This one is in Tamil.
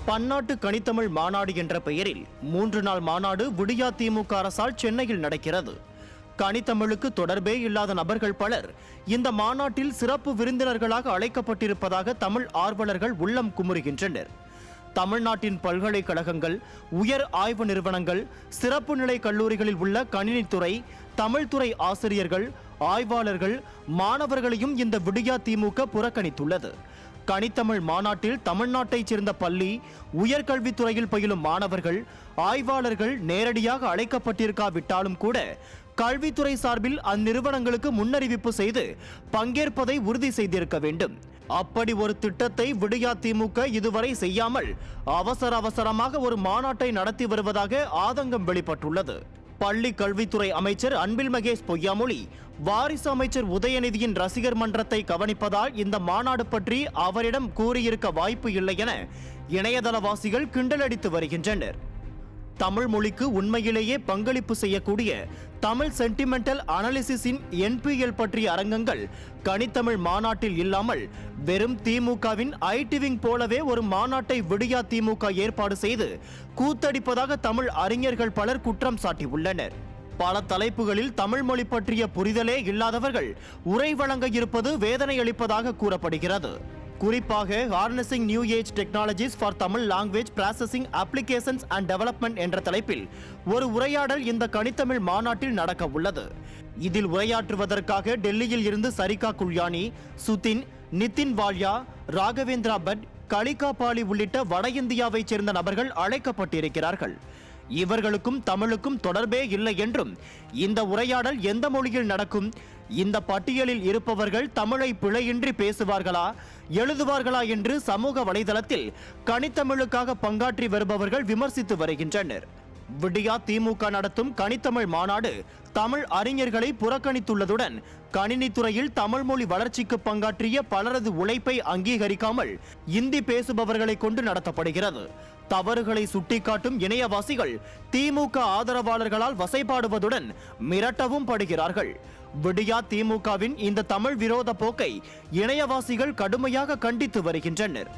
பன்னாட்டு கனித்தமிழ் மாநாடு என்ற பெயரில் 3 நாள் மாநாடு விடியா திமுக அரசால் சென்னையில் நடக்கிறது. கனித்தமிழுக்கு தொடர்பே இல்லாத நபர்கள் பலர் இந்த மாநாட்டில் சிறப்பு விருந்தினர்களாக அழைக்கப்பட்டிருப்பதாக தமிழ் ஆர்வலர்கள் உள்ளம் குமுறுகின்றனர். தமிழ்நாட்டின் பல்கலைக்கழகங்கள், உயர் ஆய்வு நிறுவனங்கள், சிறப்பு நிலை கல்லூரிகளில் உள்ள கணினித்துறை, தமிழ்துறை ஆசிரியர்கள், ஆய்வாளர்கள், மாணவர்களையும் இந்த விடியா திமுக புறக்கணித்துள்ளது. கனித்தமிழ் மாநாட்டில் தமிழ்நாட்டைச் சேர்ந்த பள்ளி, உயர்கல்வித்துறையில் பயிலும் மாணவர்கள், ஆய்வாளர்கள் நேரடியாக அழைக்கப்பட்டிருக்காவிட்டாலும் கூட கல்வித்துறை சார்பில் அந்நிறுவனங்களுக்கு முன்னறிவிப்பு செய்து பங்கேற்பதை உறுதி செய்திருக்க வேண்டும். அப்படி ஒரு திட்டத்தை விடியா திமுக இதுவரை செய்யாமல் அவசரமாக ஒரு மாநாட்டை நடத்தி வருவதாக ஆதங்கம் வெளிப்பட்டுள்ளது. பள்ளி கல்வித்துறை அமைச்சர் அன்பில் மகேஷ் பொய்யாமொழி வாரிசு அமைச்சர் உதயநிதியின் ரசிகர் மன்றத்தை கவனிப்பதால் இந்த மாநாடு பற்றி அவரிடம் கூறியிருக்க வாய்ப்பு இல்லை என இணையதளவாசிகள் கிண்டலடித்து வருகின்றனர். தமிழ் மொழிக்கு உண்மையிலேயே பங்களிப்பு செய்யக்கூடிய தமிழ் சென்டிமெண்டல் அனாலிசிஸின் NPL பற்றிய அரங்கங்கள் கனித்தமிழ் மாநாட்டில் இல்லாமல் வெறும் திமுகவின் ஐடி விங் போலவே ஒரு மாநாட்டை விடியா திமுக ஏற்பாடு செய்து கூத்தடிப்பதாக தமிழ் அறிஞர்கள் பலர் குற்றம் சாட்டியுள்ளனர். பல தலைப்புகளில் தமிழ் மொழி பற்றிய புரிதலே இல்லாதவர்கள் உரை வழங்க இருப்பது வேதனை அளிப்பதாக கூறப்படுகிறது. குறிப்பாக harnessing new age technologies for Tamil language processing applications and development என்ற தலைப்பில் ஒரு உரையாடல் இந்த கனித்தமிழ் மாநாட்டில் நடக்க உள்ளது. இதில் உரையாற்றுவதற்காக டெல்லியில் இருந்து சரிகா குல்யானி, சுதின், நிதின் வால்யா, ராகவேந்திரா பட், கலிகா பாலி உள்ளிட்ட வட இந்தியாவைச் சேர்ந்த நபர்கள் அழைக்கப்பட்டிருக்கிறார்கள். இவர்களுக்கும் தமிழுக்கும் தொடர்பே இல்லை என்றும் இந்த உரையாடல் எந்த மொழியில் நடக்கும், இந்த பட்டியலில் இருப்பவர்கள் தமிழை பிழையின்றி பேசுவார்களா, எழுதுவார்களா என்று சமூக வலைதளத்தில் கனித்தமிழுக்காக பங்காற்றி வருபவர்கள் விமர்சித்து வருகின்றனர். விடியா திமுக நடத்தும் கனித்தமிழ் மாநாடு தமிழ் அறிஞர்களை புறக்கணித்துள்ளதுடன் கணினித்துறையில் தமிழ் மொழி வளர்ச்சிக்கு பங்காற்றிய பலரது உழைப்பை அங்கீகரிக்காமல் இந்தி பேசுபவர்களை கொண்டு நடத்தப்படுகிறது. தவறுகளை சுட்டிக்காட்டும் இணையவாசிகள் திமுக ஆதரவாளர்களால் வசைபாடுவதுடன் மிரட்டவும் படுகிறார்கள். விடியா திமுகவின் இந்த தமிழ் விரோத போக்கை இணையவாசிகள் கடுமையாக கண்டித்து வருகின்றனர்.